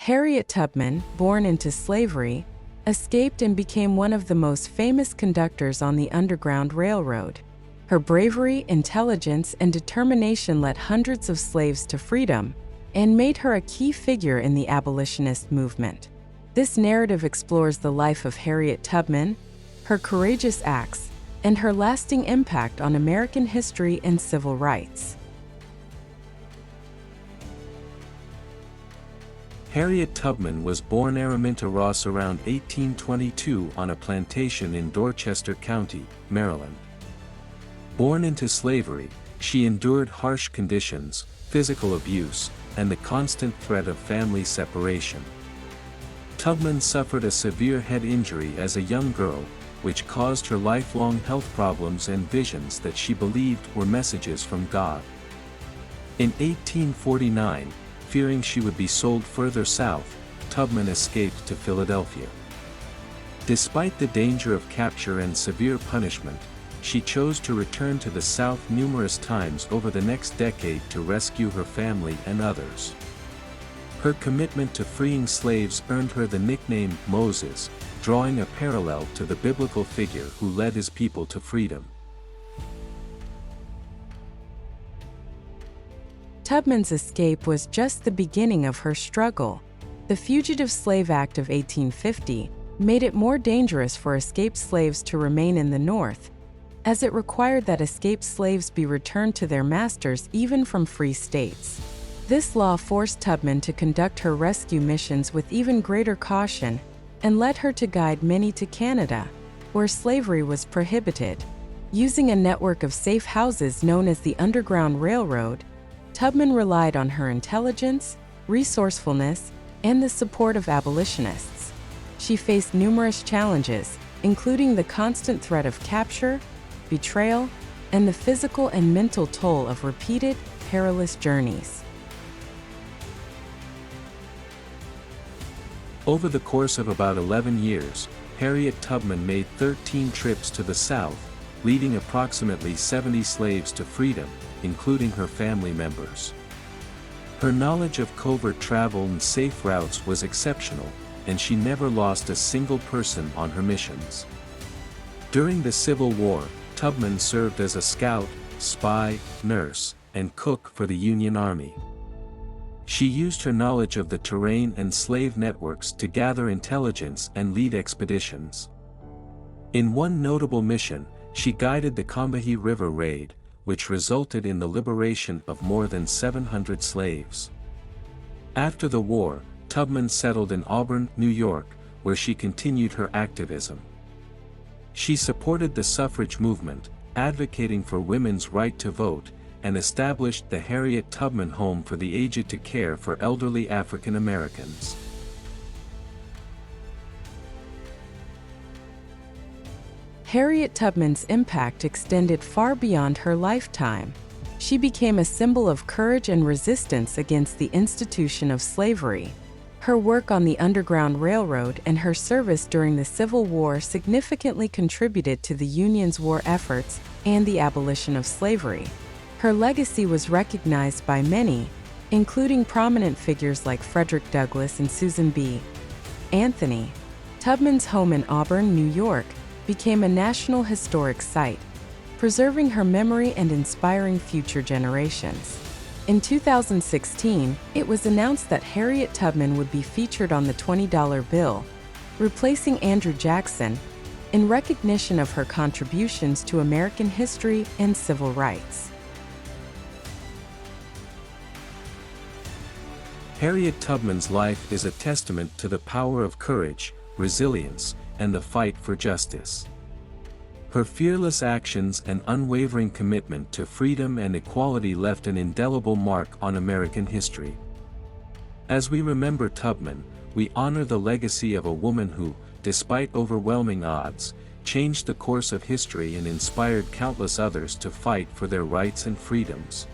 Harriet Tubman, born into slavery, escaped and became one of the most famous conductors on the Underground Railroad. Her bravery, intelligence, and determination led hundreds of slaves to freedom and made her a key figure in the abolitionist movement. This narrative explores the life of Harriet Tubman, her courageous acts, and her lasting impact on American history and civil rights. Harriet Tubman was born Araminta Ross around 1822 on a plantation in Dorchester County, Maryland. Born into slavery, she endured harsh conditions, physical abuse, and the constant threat of family separation. Tubman suffered a severe head injury as a young girl, which caused her lifelong health problems and visions that she believed were messages from God. In 1849, fearing she would be sold further south, Tubman escaped to Philadelphia. Despite the danger of capture and severe punishment, she chose to return to the South numerous times over the next decade to rescue her family and others. Her commitment to freeing slaves earned her the nickname Moses, drawing a parallel to the biblical figure who led his people to freedom. Tubman's escape was just the beginning of her struggle. The Fugitive Slave Act of 1850 made it more dangerous for escaped slaves to remain in the North, as it required that escaped slaves be returned to their masters even from free states. This law forced Tubman to conduct her rescue missions with even greater caution and led her to guide many to Canada, where slavery was prohibited. Using a network of safe houses known as the Underground Railroad, Tubman relied on her intelligence, resourcefulness, and the support of abolitionists. She faced numerous challenges, including the constant threat of capture, betrayal, and the physical and mental toll of repeated, perilous journeys. Over the course of about 11 years, Harriet Tubman made 13 trips to the South, leading approximately 70 slaves to freedom, including her family members. Her knowledge of covert travel and safe routes was exceptional, and she never lost a single person on her missions. During the Civil War, Tubman served as a scout, spy, nurse, and cook for the Union Army. She used her knowledge of the terrain and slave networks to gather intelligence and lead expeditions. In one notable mission, she guided the Combahee River Raid, which resulted in the liberation of more than 700 slaves. After the war, Tubman settled in Auburn, New York, where she continued her activism. She supported the suffrage movement, advocating for women's right to vote, and established the Harriet Tubman Home for the Aged to care for elderly African Americans. Harriet Tubman's impact extended far beyond her lifetime. She became a symbol of courage and resistance against the institution of slavery. Her work on the Underground Railroad and her service during the Civil War significantly contributed to the Union's war efforts and the abolition of slavery. Her legacy was recognized by many, including prominent figures like Frederick Douglass and Susan B. Anthony. Tubman's home in Auburn, New York, became a National Historic Site, preserving her memory and inspiring future generations. In 2016, it was announced that Harriet Tubman would be featured on the $20 bill, replacing Andrew Jackson, in recognition of her contributions to American history and civil rights. Harriet Tubman's life is a testament to the power of courage, resilience, and the fight for justice. Her fearless actions and unwavering commitment to freedom and equality left an indelible mark on American history. As we remember Tubman, we honor the legacy of a woman who, despite overwhelming odds, changed the course of history and inspired countless others to fight for their rights and freedoms.